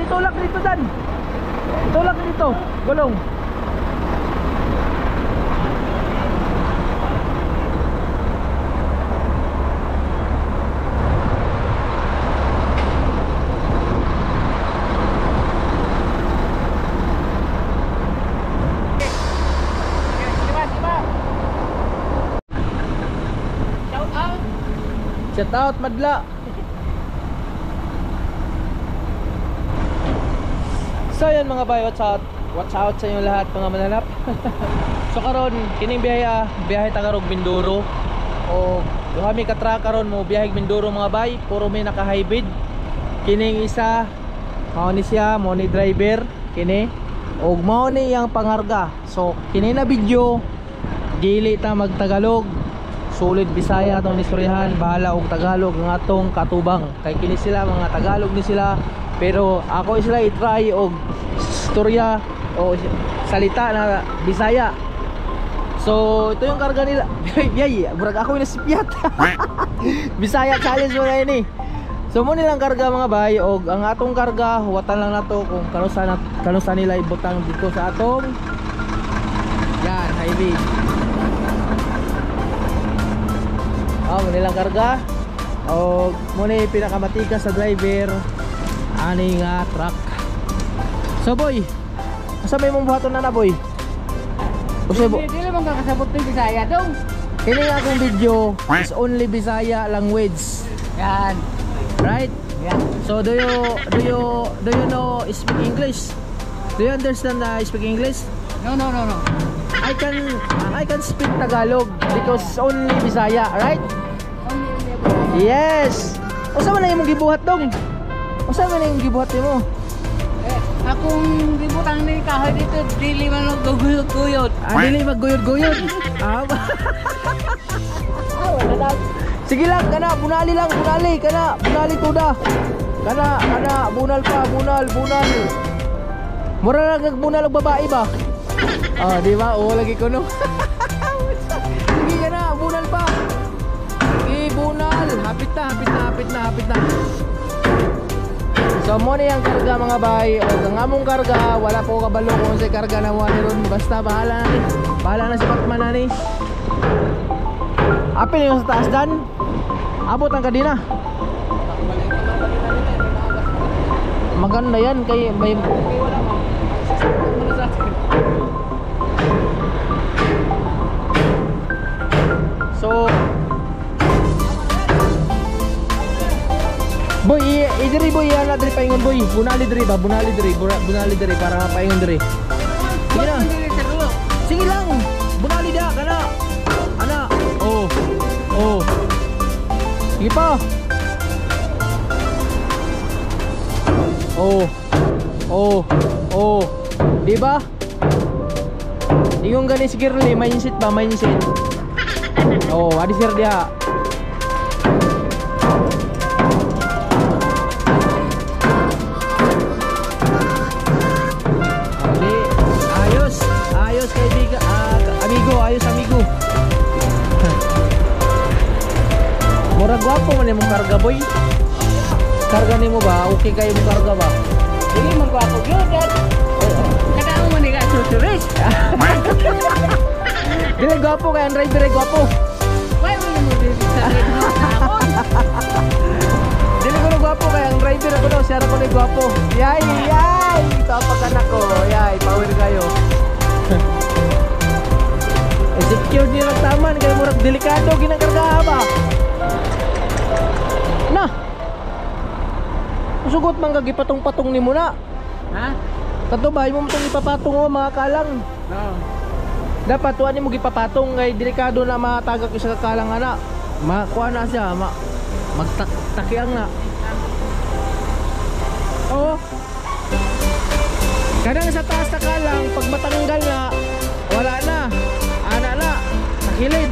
itulak dito dan. Itulak dito, gulong. Shout out madla. So yan mga bay, watch out sa inyo lahat mga mananap. So karon kining biyahe tagarog Mindoro. O kami ka truck karon mo biyahe Mindoro mga bay, puro may naka hybrid. Kining isa mao ni siya, mao ni driver kini og mao ni yang pangarga. So kini na video dili ta magtagalog. Sulit Bisaya atong istoryahan, bahala og Tagalog ang atong katubang. Kay kini sila mga Tagalog ni sila, pero ako sila i-try og istorya o salita na Bisaya. So ito yung karga nila. Yay, burag ako yung nasipyat. Bisaya challenge mo na ini. So mo nilang karga mga bay, og ang atong karga huwatan lang nato kung kanusa nila ibutang dito sa atong yan, highway. Nilang karga o muna yung pinakamatikas sa driver ani nga truck. So boy, asa may mong buhaton na boy? Hindi naman kakasabot ng Bisaya dong. Ini nga akong video is only Bisaya language. Yan. Right? Yeah. So do you know speak English? Do you understand speak English? No. I can speak Tagalog because it's only Bisaya, right? Yes. Usa man na imong gibuhat dong? Usa man na imong gibuhat nimo? Akong gibutang ni kahoy dito dili man magguyod-guyod. Dili magguyod-guyod. Wala na. Sige lang kana, bunali lang, bunali tuda. Kana bunal pa, bunal. Mura lang nagbunal og babae ba? Di ba? Lagi ko no. Sige kana, bunal pa. Bunal, hapit na. So mo na yung karga mga bay. O ang among karga, wala po kabalo kung sa karga na wala ron. Basta bahala na si Patman na ni. Apil yung sa taas dan. Abot ang kadina. Maganda yan kay may so boy, idiri boy, ana diri paingon boy. Bunali diri para paingon diri. Sige na. Sige lang. Bunali da kana. Ana. Oh. Sige pa. Oh. Di ba? Ingon gani si Girly, mindset ba, mindset. Oh, adi sir dia. Ayos kaibigan, amigo. Mura gwapo man imong karga boy. Karga nimo ba? Okay kayo mo karga ba? Dili man gwapo gyud. Kada mo ni ka tuturis. Dili gwapo kay ang driver gwapo. Why mo mo dili sa ako? Dili ko gwapo kay ang driver ako daw, siya ra ko ni gwapo. Yay! Tapag anak ko. Yay, power kayo. Secure niya lang taman kaya murag delikado ginakarga ba? Na. Sugot man kag ipatong-patong nimo na. Ha? Kadto ba imo mong ipapatong o mga kalang? No. Dapat tuan nimo gipapatong kay delikado na matagak isa ka kalang ana. Makuha na siya, magtakiang na. Oo. Kadang sa taas na kalang pag matanggal na wala na. Ana na. Nakilid.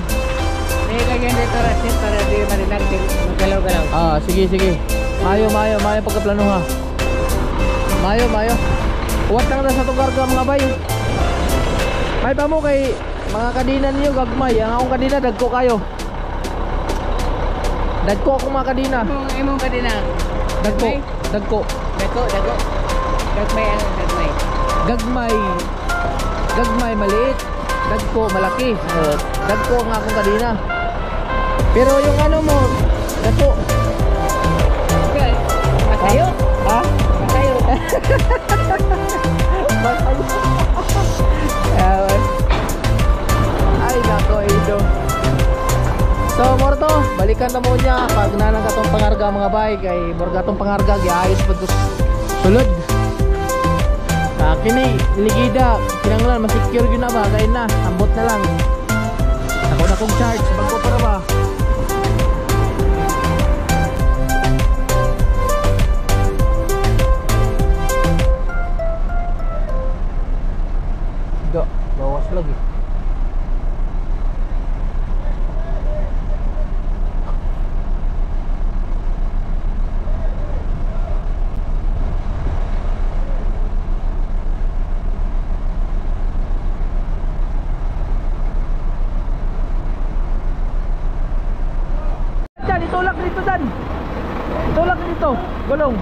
Ganyan dito rasit para di marilag magalaw-galaw. Sige. Mayo pagkaplano ha. Mayo. Uwat lang na sa tugar ka mga bay. May pa mo kay mga kadinan niyo gagmay. Ang akong kadina dagko kayo. Dagko ako mga kadina. Imong kadina. Dagko. Gagmay ano, gagmay. Gagmay. Gagmay maliit. Dagko malaki. Dagko nga akong kanina. Pero yung ano mo, dako. Okay. Matayo. Ha? Matayo. Matayo. Ay nako ito. So morto, balikan na mo niya pag nanang katong pangarga mga bay kay morga tong pangarga giayos pag sulod. Kini ligida kinanglan ma-secure gyud na ba kay na ambot na lang. Ako na kong charge bago para ba. Do, bawas lagi. Diyan, itulak dito dan. Itulak dito, gulong.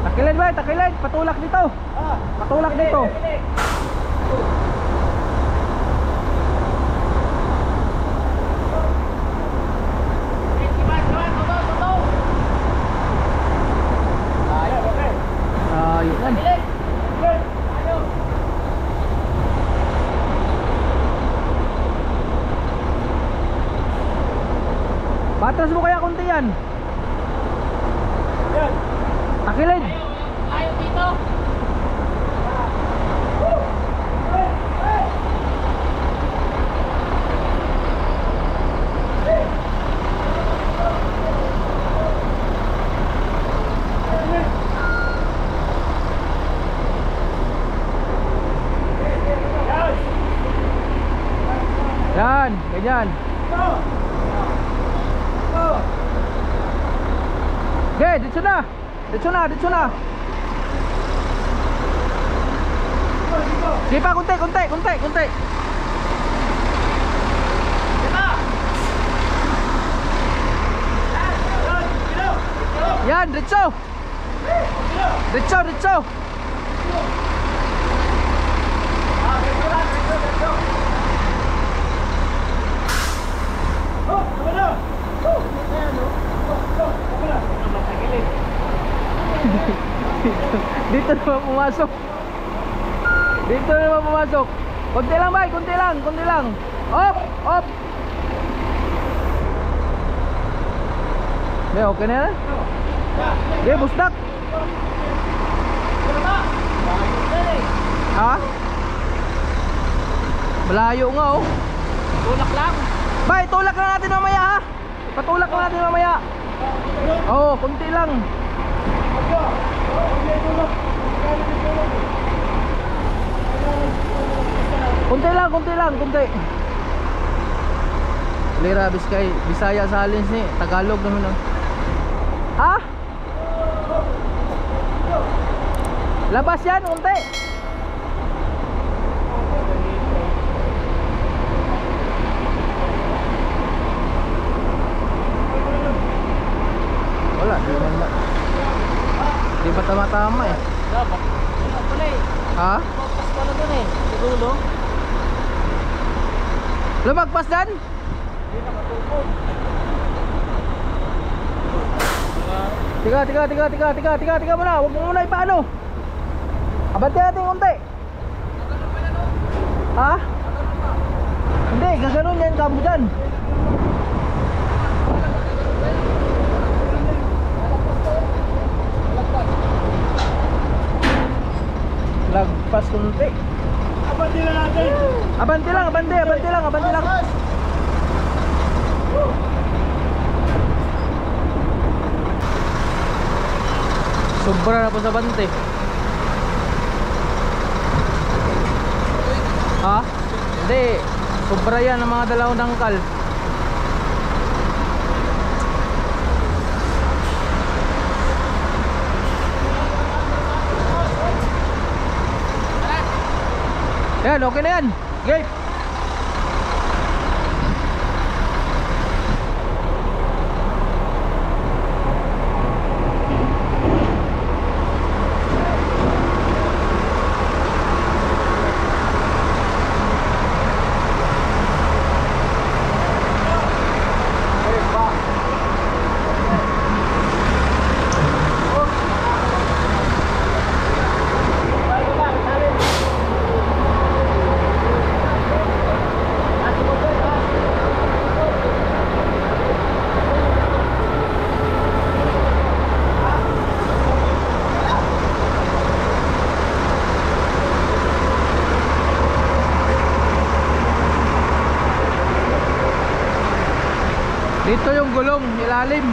Takilid ba? Takilid. Patulak dito. Patulak dito. Ayun yan. Patras mo kaya konti yan. Takilid. Ayaw dito. Yan, ganyan. Okay, dito na. Dito na, dito na. Sige pa, kunti, kunti, kunti, kunti. Yan, dito. Dito, dito. Dito naman pumasok. Dito naman pumasok. Kunti lang bay, kunti lang, kunti lang. Op, op. May okay na yan? Okay, busdak. Ha? Malayo nga oh. Tulak lang. Bay, tulak na natin mamaya ha. Patulak na natin mamaya. Oo, kunti lang. Kunti lang, kunti lang, kunti. Lira, Biskay, Bisaya sa halins ni Tagalog naman. Ha? Labas yan, kunti. Wala, di man na. Di ba tama-tama eh? Ha? Pas pala dun eh. Siguro. Lumagpas dan? Tiga muna. Huwag mo muna ipaano. Abante natin unti. Ha? Hindi, gaganon yan kamo dyan. Lagpas kunti. Abante na natin. Abante lang, abante lang. Sobra na po sa bante. Ha? Hindi. Sobra yan ang mga dalawang dangkal. Yan, okay na yan. Gate. Dito yung gulong, ilalim.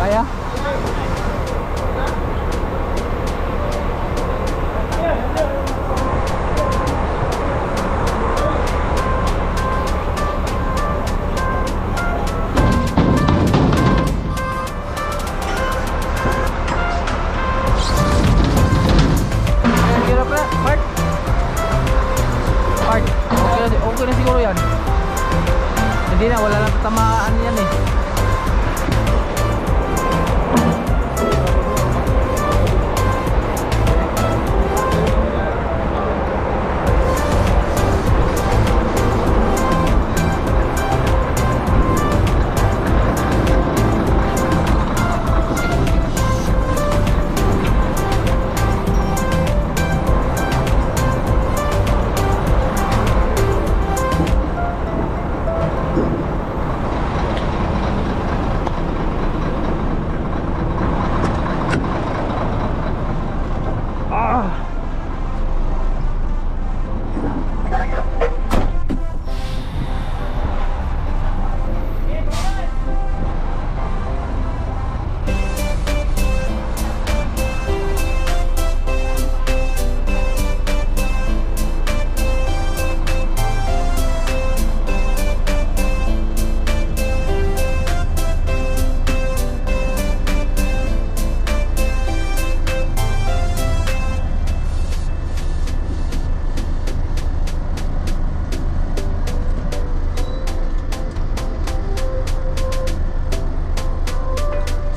Kaya? Okay na siguro yan. Hindi na, wala lang tatamaan yan eh.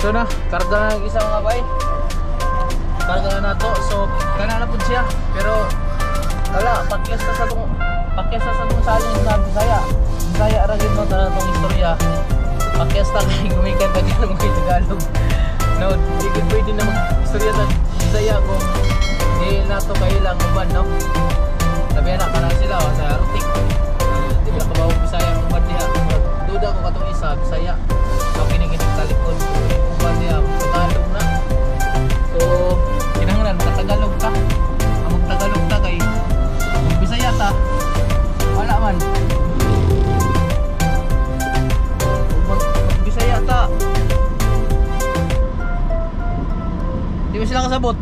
So na, karga na ng isa mga bay. Karga na nato. So, kana na pud siya. Pero wala, pakyas sa tong salin na Bisaya. Bisaya ra gid mo tara tong istorya. Pakyas ta kay gumikan pa gyud ng Tagalog. No, di gid pwede na mag-istorya ta Bisaya kung di dahil nato kayo lang uban, no? Sabi na ka lang sila sa Rutik. Di ba kabawang Bisaya ang uban niya? Duda ko katong isa, Bisaya. Ako kinikinig talikod. Uban niya, Tagalog na. So, kinahanglan, Tagalog ka. Ang Tagalog ta kay Bisaya ta. Wala man. Bisaya ta. Di ba sila kasabot?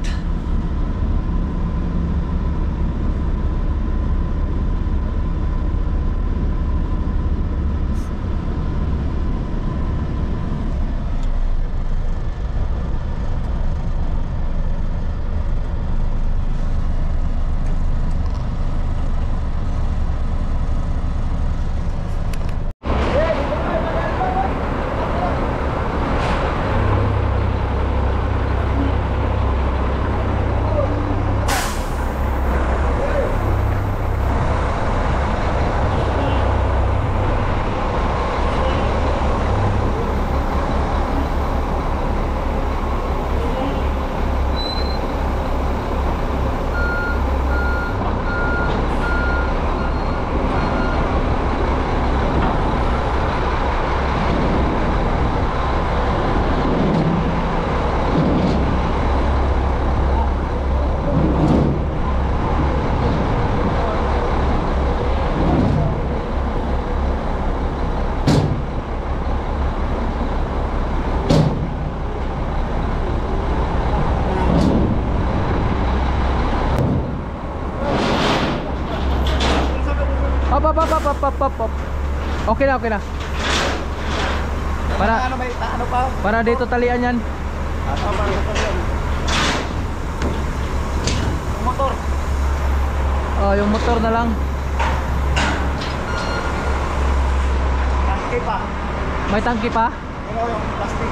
Pop. Okay na, okay na. Para Ano pa? para dito talian yan. Motor. Oh, yung motor na lang. Tangke pa. May tangki pa? Ano yung plastic?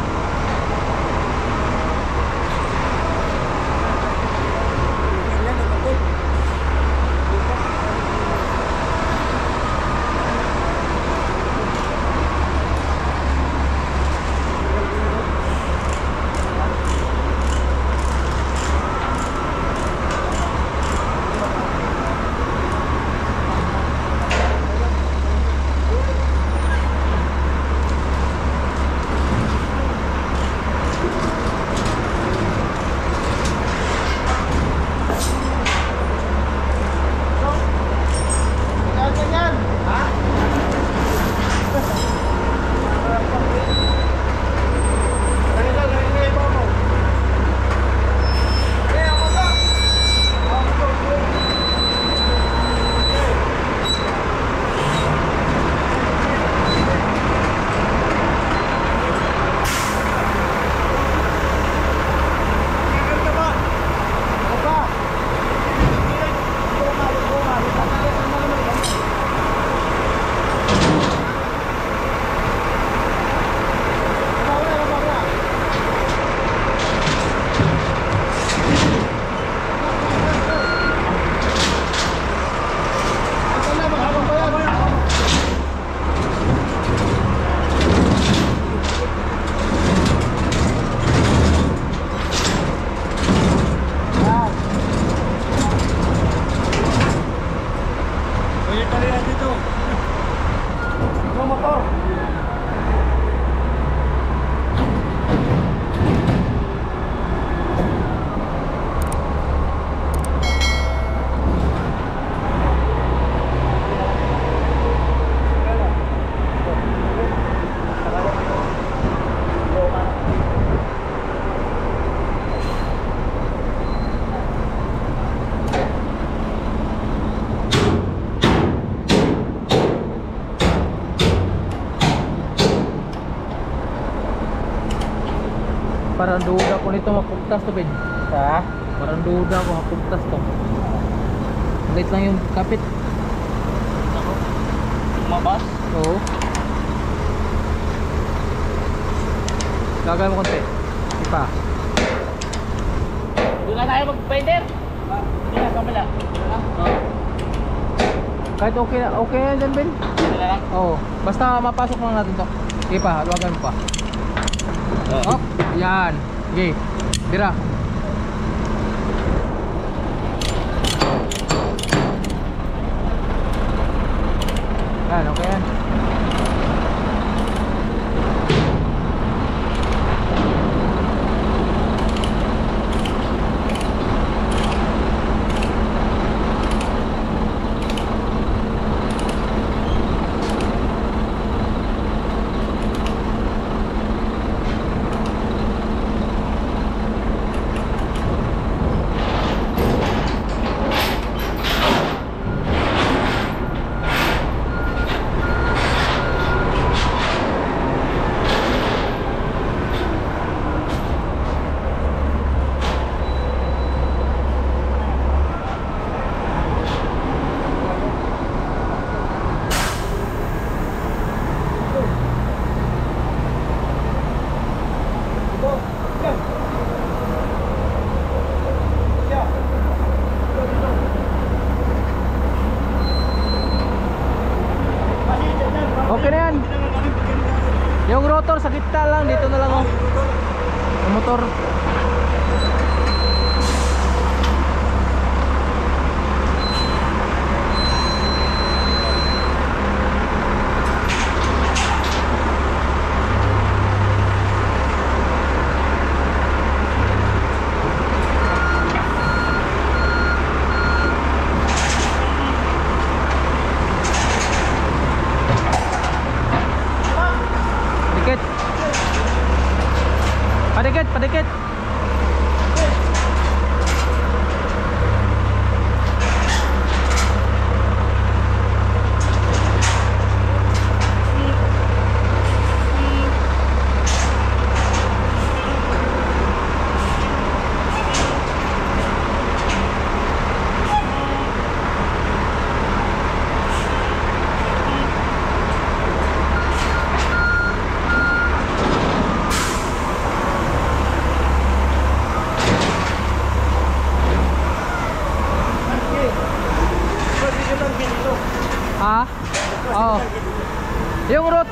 Parang duda ko nito mapugtas to, Ben. Ha? Parang duda ko mapugtas to. Late lang yung kapit. Mabas? Oo. Gagawin mo konti. Ipa. Doon na tayo mag-painter. Doon na kabila. Kahit okay na yan dyan, Ben. Wala lang. Oo. Basta mapasok lang natin to. Ipa, haluagan mo pa. Oh, yan. Okay. Bira.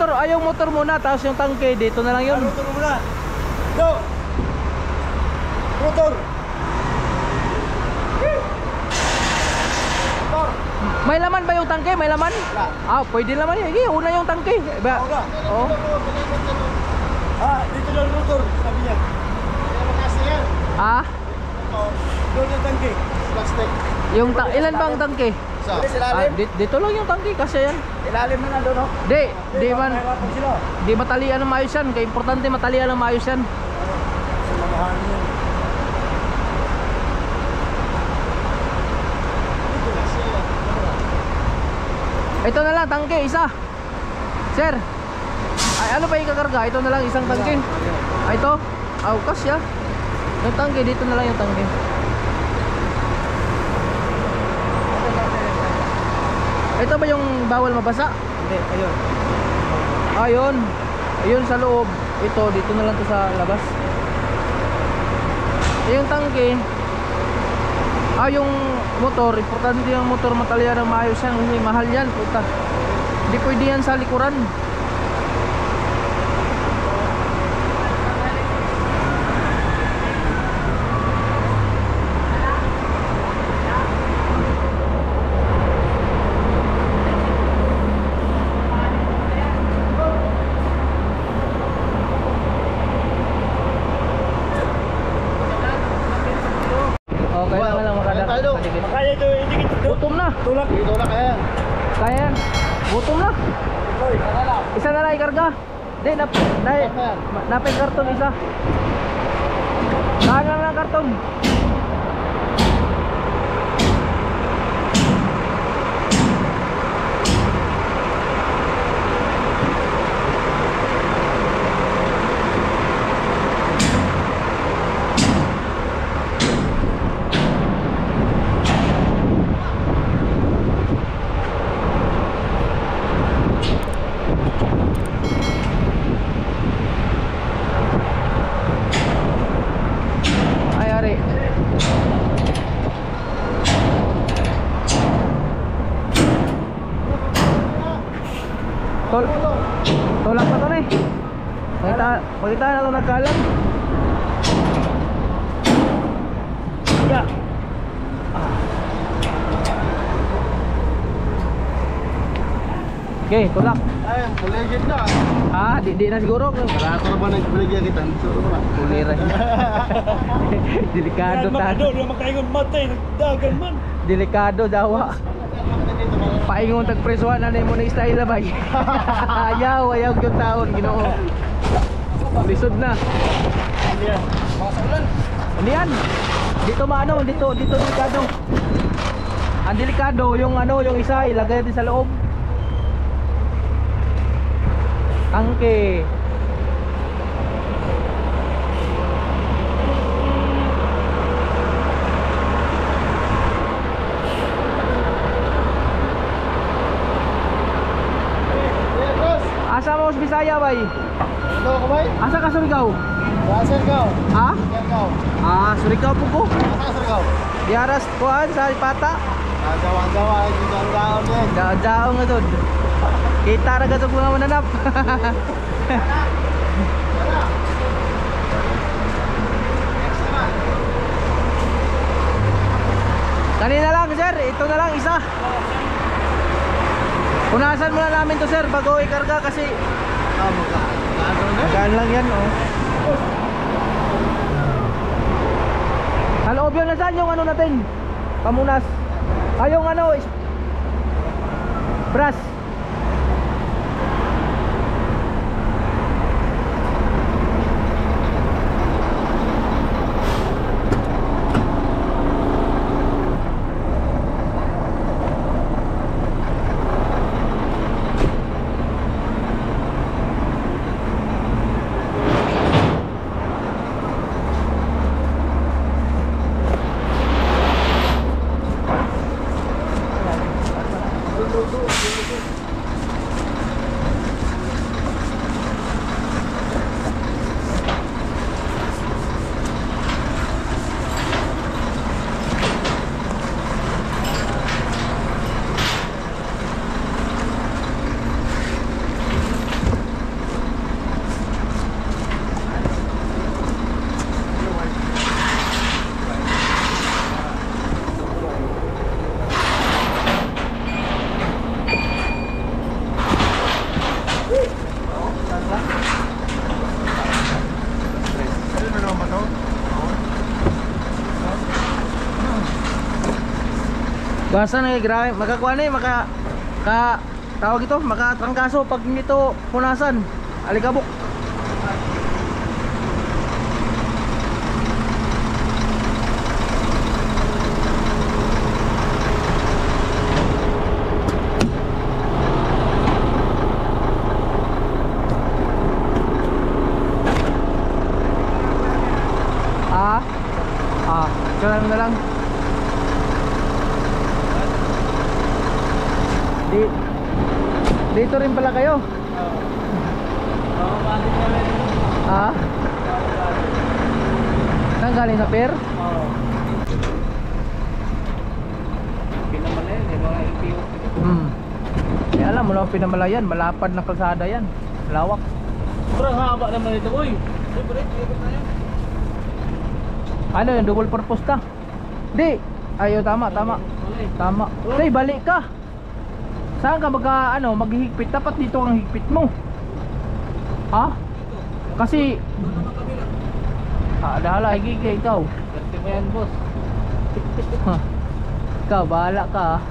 yung motor muna, tapos yung tangke dito na lang yun. Rotor muna. Go. Rotor. May laman ba yung tangke? May laman? Wala. Ah, pwede naman yun. Sige, una yung tangke. Ba? Wala. Oh. Dito lang rotor, sabi niya. Ah, Doon yung tangke. Plastic. yung ilan ba ang tangke? Isa. Ah, dito lang yung tangke kasi yan. Ilalim na nandun, no? Di man Mahirapan sila. di matalian ng maayos yan. Kaya importante matalian ng maayos yan. Sumamahan yun. Ito na lang tangke, isa. Sir. Ay, ano pa yung kakarga? Ito na lang isang tangke. Ah, ito. Ah, kasya. Yung tangke, dito na lang yung tangke. Ito ba yung bawal mabasa? Hindi, ayun. Ayun. Ayun sa loob. Ito, dito na lang to sa labas. Yung tangke. Yung motor, importante yung motor matalya ng maayos yan. Kasi mahal yan, puta. Hindi pwede yan sa likuran. Okay lang lang makadikit. Makaya ito, hindi kita. Gutom na. Tulak. Tulak kaya. Kaya yan. Gutom na. Isa na lang ikarga. Di, napay karton isa. Saan na lang karton? Ay, ari. Tolak pa to na eh. Pakita na ito nagkalan. Yeah. Okay, tulak. Ay, buligid na. Di na siguro. Wala ko ba nagbuligyan kita? Kulira. Delikado tayo. Doon makaingon matay, nagdagan man. Delikado dawa. Paingon tagpresuhan na mo na style ba? Ayaw yung taon Ginoo. Lisod na. Mga saulan. Ano yan? Dito dito delikado. Ang delikado yung yung isa ilagay din sa loob. Tangke. Asa mo sa Bisaya bay? Ito ka ba? Asa ka Surigao? Surigao. Ha? Surigao. Surigao po ko. Asa Surigao? Diaras kuan sa Ipata. Jawa-jawa, jawa-jawa din. Daong nga doon. Kita ra gato mga mananap. Kanina lang sir, ito na lang isa. Punasan muna namin to sir bago ikarga kasi magaan lang yan oh. Sa loob yun, nasaan yung natin? Pamunas. Yung brass. Basta na grabe, makakuha na tawag ito, makatrangkaso pag hindi to punasan. Alikabok. Kailan na lang. Dito rin pala kayo? Ah? Saan galing sa pier? Pinamalayan, yung mga LPO. Eh, alam mo lang Pinamalayan, malapad na kalsada yan. Lawak. Sobrang haba naman ito, boy. Ano yung double purpose ka? Di. Ayo tama. Tama. Hey, balik ka. Saan ka maghihigpit? Dapat dito ang higpit mo. Ha? Kasi dahala higigay ikaw. Kasi mo yan, boss. Ikaw, bahala ka.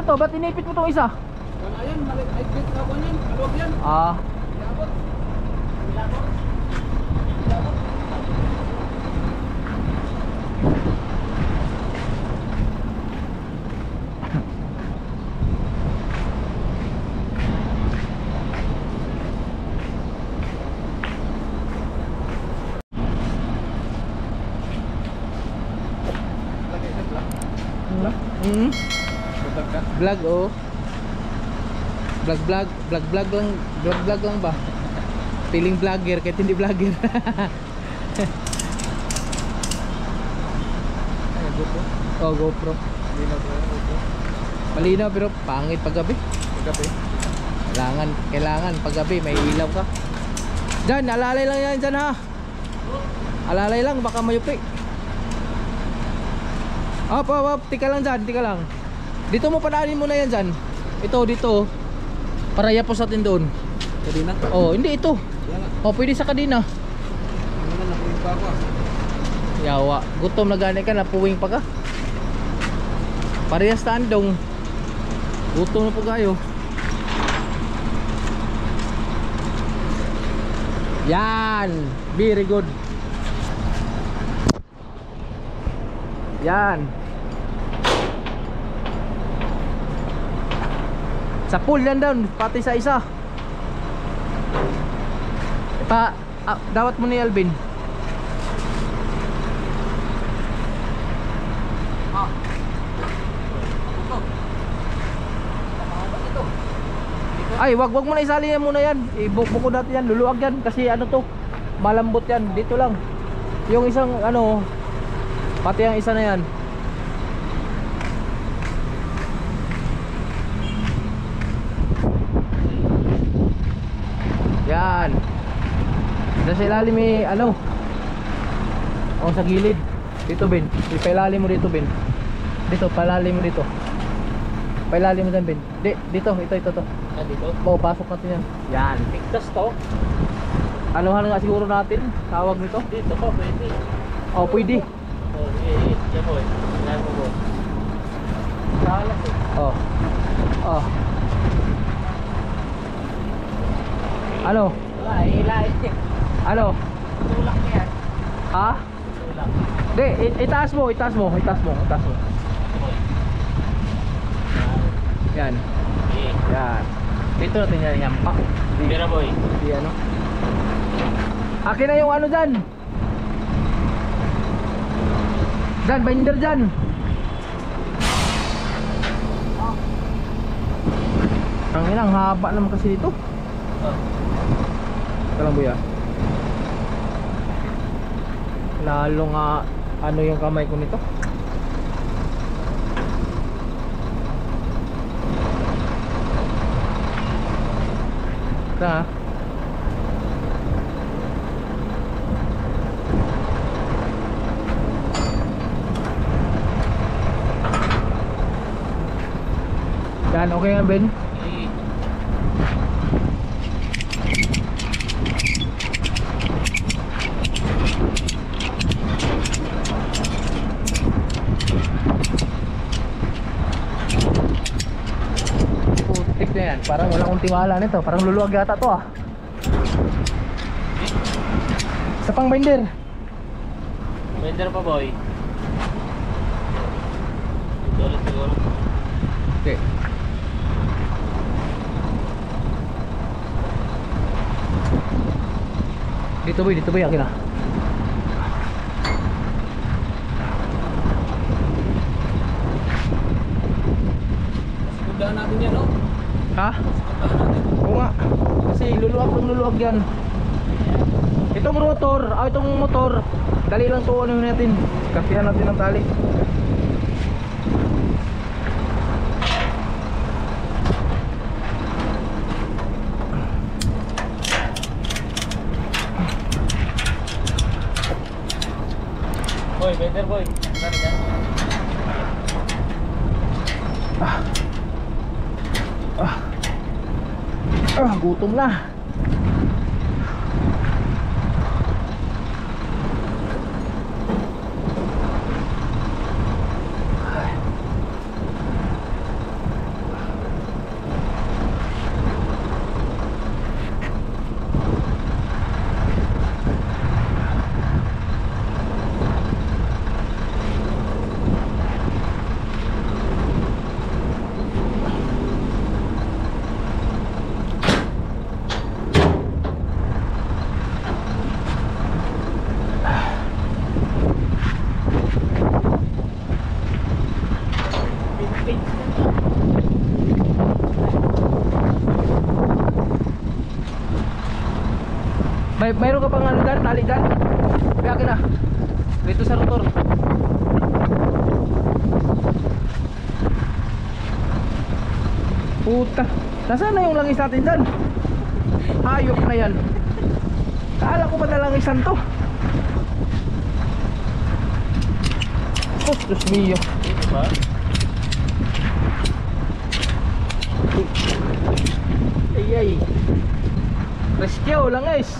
To, ba't inipit mo tong isa? Ayan, maligpit ka ko yan. Alwag yan. Ilabot. Vlog oh. Vlog lang ba? Feeling vlogger kahit hindi vlogger. GoPro. Oh, GoPro. Malinaw pero pangit paggabi. Kailangan paggabi may ilaw ka. Diyan, alalay lang yan dyan ha. Alalay lang baka mayupi. Op, tika lang dyan, tika lang. Dito mo padaanin mo na yan dyan. Dito. Para yapos natin doon. Kadina? Oh, hindi ito. Pwede sa kadina. Napuwing pa ako. Yawa, gutom na gani ka, napuwing pa ka. Parehas tandong. Gutom na po kayo. Yan, very good. Yan. Sa pool yan down, pati sa isa. Dawat mo ni Alvin. Ay, wag mo na isali yan muna yan. Ibukbukod natin yan, luluwag yan kasi ano to, malambot yan. Dito lang. Yung isang pati ang isa na yan. Yan. Sa ilalim may sa gilid. Dito Ben. Ipailalim mo dito Ben. Dito, palalim mo dito. Pailalim mo dyan Ben. Dito, ito. Dito? Pasok natin yan. Yan. Pigtas to? Anuhan nga siguro natin. Tawag nito. Dito po, pwede. Pwede. Diyan po. Diyan po po. Salas eh. Ano? Wala, ilait eh. Ano? Tulak niya. Ha? Tulak. Hindi, itaas mo. Yan. Yan. Dito natin yan yampak. Tira boy. Di ano. Akin na yung dyan. Dyan, binder dyan. Ang ilang haba naman kasi dito. Kalang buya. Lalo nga yung kamay ko nito. Ito yan, okay nga Ben? Parang wala akong tiwala nito. Parang luluwag yata to ah. Isa pang binder. Bender pa boy. Ulit siguro. Okay. Dito boy, akin na. Sundahan natin yan, no? Ha? Sundahan natin. Oo nga. Kasi luluwag yan. Itong rotor, itong motor, dali lang to ano natin. Kasihan natin ng tali. Boy, Bender boy. Saan yan? Gutom na. Mayroon ka pang ano dyan, tali dyan? Kaya akin na. Dito sa rotor. Puta. Nasaan na yung langis natin dyan? Hayop na yan. Kala ko ba na langisan to? Oh, Diyos mio. Diba? Ay ay. Rescue langis.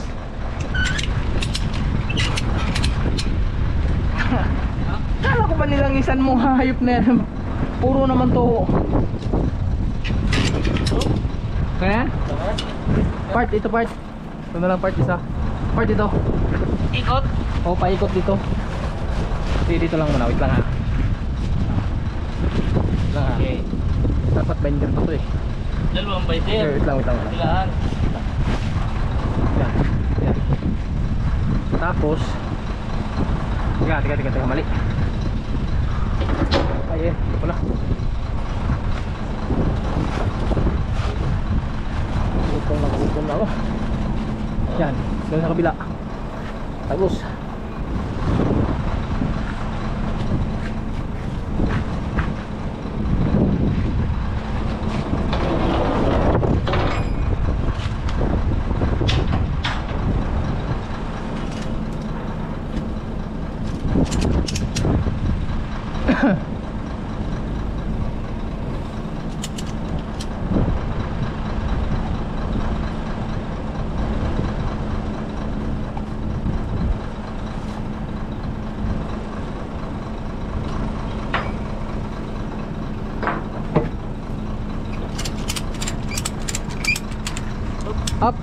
Kala ko ba nilangisan mo hayop na yan? Puro naman to. Kaya? Part, ito part. Ito na lang part isa. Part ito. Ikot. O, paikot dito. Dito lang muna, wait lang ha. Wait lang ha. Okay. Dapat binder pa to eh. Dalawang Okay, Bender. wait lang. Ilaan. Yan. Yan. Tapos Teka, mali. Ay ito pala. Gutom na ako. Yan, doon sa kabila. Tapos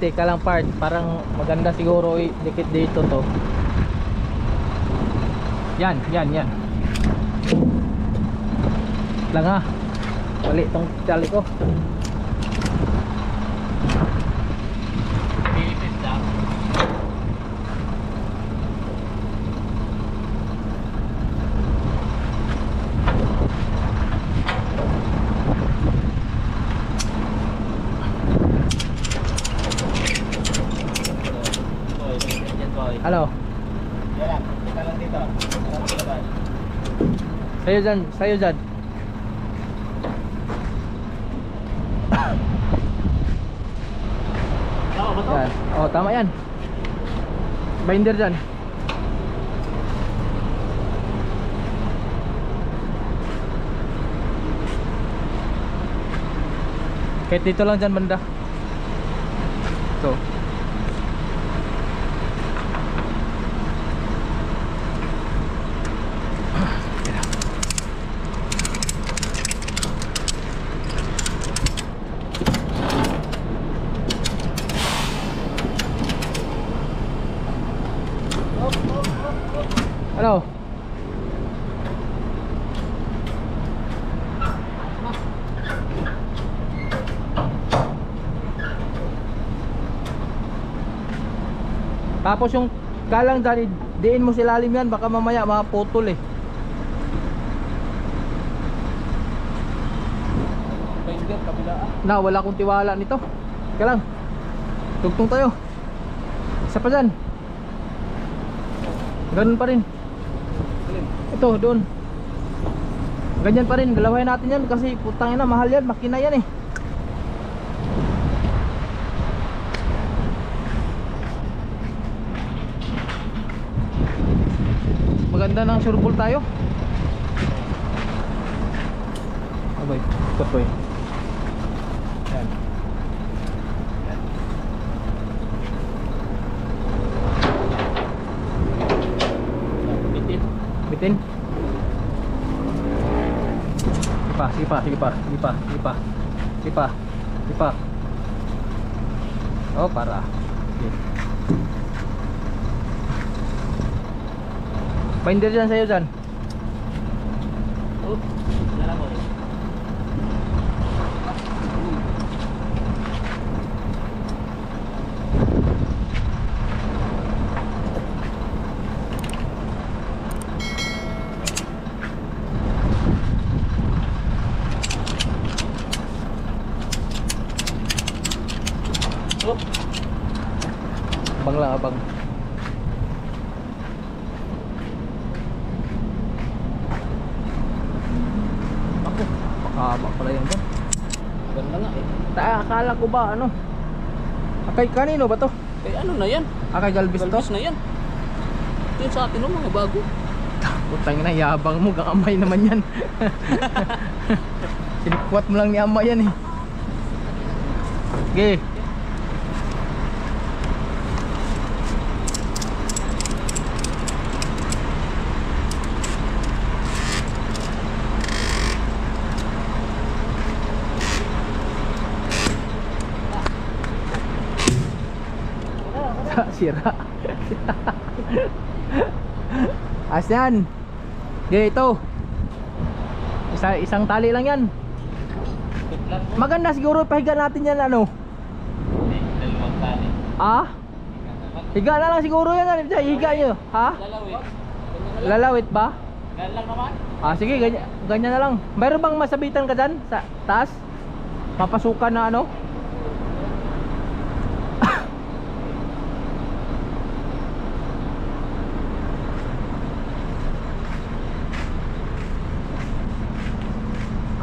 teka lang part, parang maganda siguro dikit dito to. Yan. Lang ha. Mali tong tali ko. Pilipit lang. Ano? Yan lang. Teka lang dito. Sa'yo dyan. Tama ba to? Yan. Oh, tama yan. Binder dyan. Kahit dito lang dyan banda. Ito. Tapos yung galang dyan, diin mo sa ilalim yan, baka mamaya maputol eh. Binder, kabila Na, wala akong tiwala nito. Teka lang. Tugtong tayo. Isa pa dyan. Ganun pa rin. Ito, doon. Ganyan pa rin. Galawain natin yan kasi putang ina, mahal yan. Makina yan eh. Maganda ng surbol tayo. Abay, ikot ko eh. Yan. Bitin. Bitin. Sige pa. Sige pa. Oh, para. Okay. Binder dyan sa'yo dyan. Oh, nala ko. Oh, Abang lang, abang. Ako, pakahaba pala yan dyan. ganda nga eh. Akala ko ba ano? Akay kanino ba to? Eh ano na yan? Akay Galvez to? Galvez na yan. Ito yung sa atin, mga bago. Putang na, yabang mo, gakamay naman yan. Sinikwat mo lang ni ama yan eh. Okay. Sira. Asyan. Dito. Isang tali lang yan. Maganda siguro pahiga natin yan ano. Dalawang tali. Ah? Higa na lang siguro yan. Higa nyo. Ha? Lalawit. Lalawit ba? Ganyan lang naman. Ah sige, ganyan na lang. Mayroon bang masabitan ka dyan sa taas? Papasukan na ano?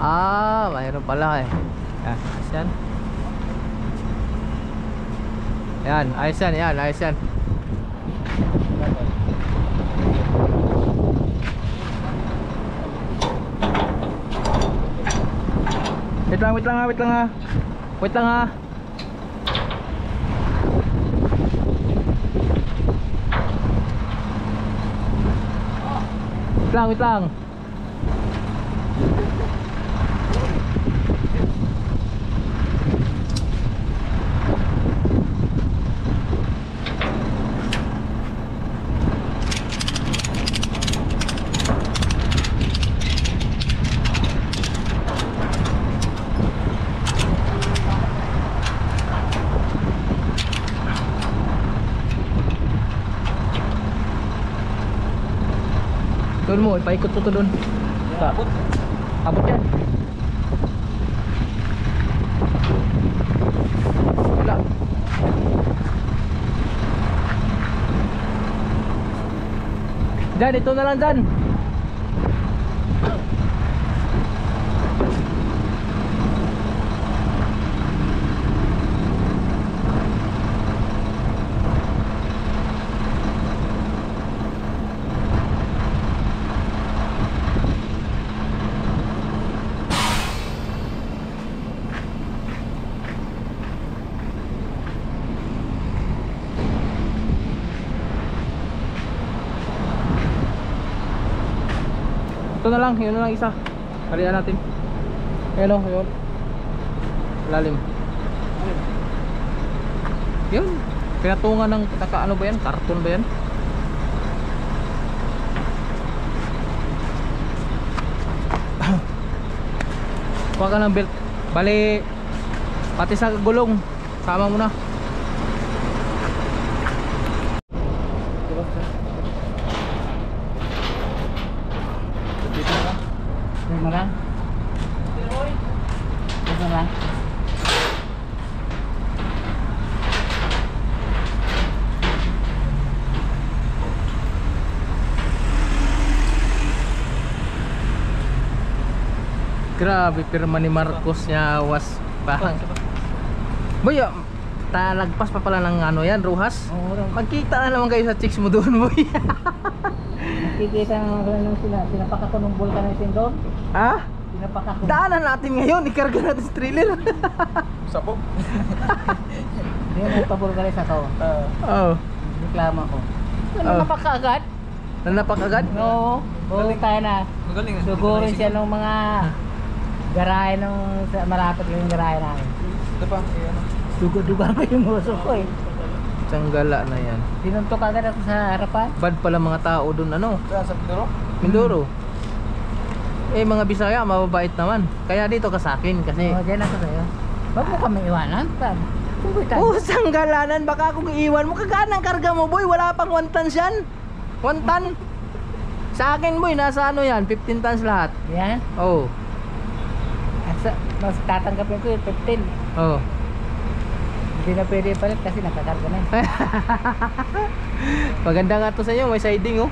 Ah, mayroon pala eh. Yan, ayos yan. Yan, ayos yan. Wait lang ha. Wait lang ha. Wait lang. Doon mo, ipaikot mo to doon. Abot. Abot yan. Wala. Dyan, ito na lang dyan. Ito na lang, yun na lang isa. Halian natin. Ayan o, yun. Lalim. Yun. Pinatungan ng ano ba yan? Karton ba yan? Kuha ka ng belt. Bali, pati sa gulong sama mo na. Ito na lang. Ito na lang. Grabe, pirma ni Marcos niya was parang. Boy, talagpas pa pala ng ano yan, Rojas. Oo, Magkita na naman kayo sa chicks mo doon, boy. nakikita naman ko lang sila. Pinapak ako ng vulcanizing doon. Ha? Pinapak ako. Daanan natin ngayon, ikarga natin sa trailer. Sabog. Hindi mo nagpa-vulcanize ako. Oh. Reklamo ko. Ano Oh. napak ka agad? Nanapak agad? No. Oo, tayo na. Magaling. Sugurin siya ng mga garahe nung malapit yung garahe namin. Ito pa. Ayan. Dugo-dugan ko yung uso ko eh. Sanggala na yan. Tinuntok agad ako sa harapan. Bad pala mga tao doon, ano? Saan sa Mindoro? Mindoro. Eh, mga Bisaya, mababait naman. Kaya dito ka sa akin kasi... Oo, dyan ako sa'yo. Ba't mo kami iwanan? Tungkoy tayo. Oh, sanggalanan, baka akong iiwan mo. Kagaan ang karga mo, boy. Wala pang 1 tons yan. 1 ton. Sa akin, boy, nasa ano yan? 15 tons lahat. Yan. Oh. Mas tatanggapin ko yung 15. Oh. Hindi na pwede palit kasi nakakarga na. Maganda nga to sa inyo, may siding, oh.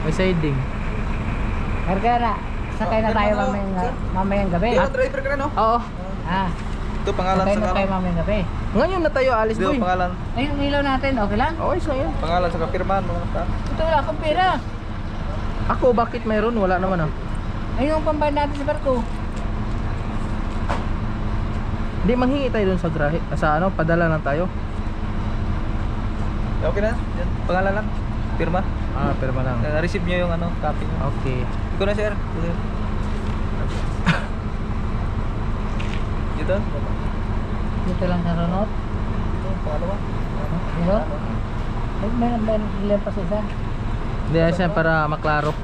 May siding. Karga na. Sakay na tayo mamayang gabi. Ikaw, driver ka rin, no? Oo. Ah, Ito, pangalan sakay sa na tayo kalan. mamayang gabi. Ngayon na tayo alis, Ito, boy. pangalan. Ay, yung ilaw natin, okay lang? Okay, so yun. Pangalan sa kapirmahan. Mga ka. Ito wala akong pera. Ako, bakit mayroon? Wala naman, ah. Ay, yung pambayad natin sa barko. Hindi, manghingi tayo dun sa grahe. Sa ano, padala lang tayo. Okay na? Yan, pangalan lang. Pirma. Ah, pero lang. Na-receive nyo yung ano, copy nyo. Okay. Ikaw na, sir. Dito? Dito lang sa runot. Ito, pangalawa. Dito? May lampas isa. Hindi, siya para maklaro.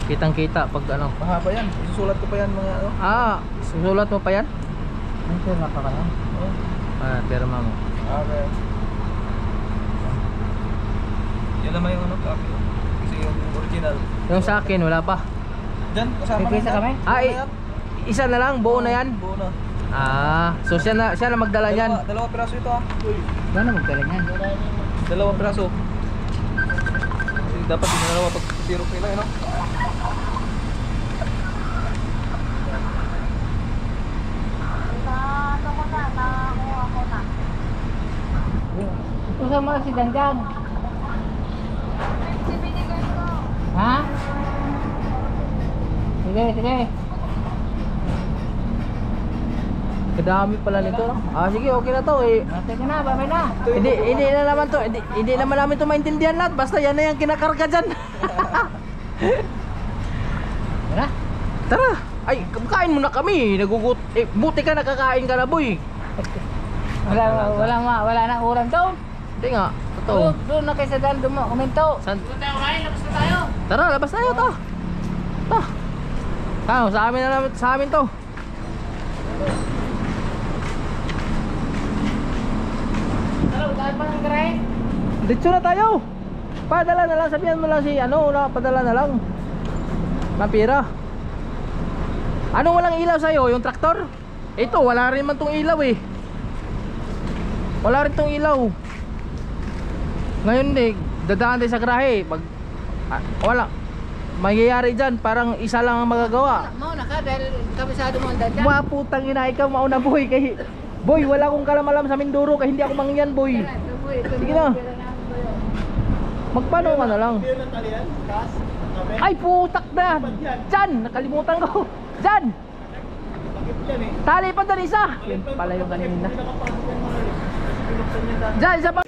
Kitang-kita pag ano. Mahaba yan. Isusulat ko pa yan mga ano. Ah, susulat mo pa yan? May pera pa kayo? Oh. Ah, pirma mo. Okay. Yan naman yung ano, copy. Kasi yung original. Yung sa akin, wala pa. Diyan, kasama May pisa yan. kami? Ah, isa na lang, buo na yan. Buo na. Ah, so siya na magdala niyan. Dalawa piraso ito ah. Gano'n magkaling yan? Dalawa piraso. Kasi dapat yung dalawa pag zero nila, you know? Ito mo si Danjang. Ha? Sige, sige. Kadami pala nito, no? Ah, sige, okay na to eh. Sige na, babay na. Hindi na naman to, hindi naman namin to maintindihan lahat. Basta yan na yung kinakarga dyan. Tara. Tara. Ay, kain muna kami. Nagugut. Eh, buti ka nakakain ka na, boy. Wala na ulam to. Hindi nga. Totoo. Doon na kayo sa daan, doon mo, kuminto. San? Doon tayo kain, labas na tayo. Tara, labas tayo to. To. Tao, sa amin na naman, sa amin to. Tara, dahil pa ng garay. Dito na tayo. Padala na lang, sabihan mo lang si ano, padala na lang. Mapira. Anong walang ilaw sa'yo? Yung traktor? Ito, wala rin man tong ilaw eh. Wala rin tong ilaw. Ngayon eh, dadaan tayo sa garahe. Wala. Magyayari dyan, parang isa lang ang magagawa. Mauna ka dahil kabisado mo ang Danjang. Mga putang ina, ikaw mauna boy. Kay, boy, wala akong kalamalam sa Mindoro kaya hindi ako mangyan boy. Sige na. Magpano ka na lang. Ay putak na. Diyan, nakalimutan ko. Diyan. Tali pa doon isa. Yun pala yung kanina. Diyan, isa pa.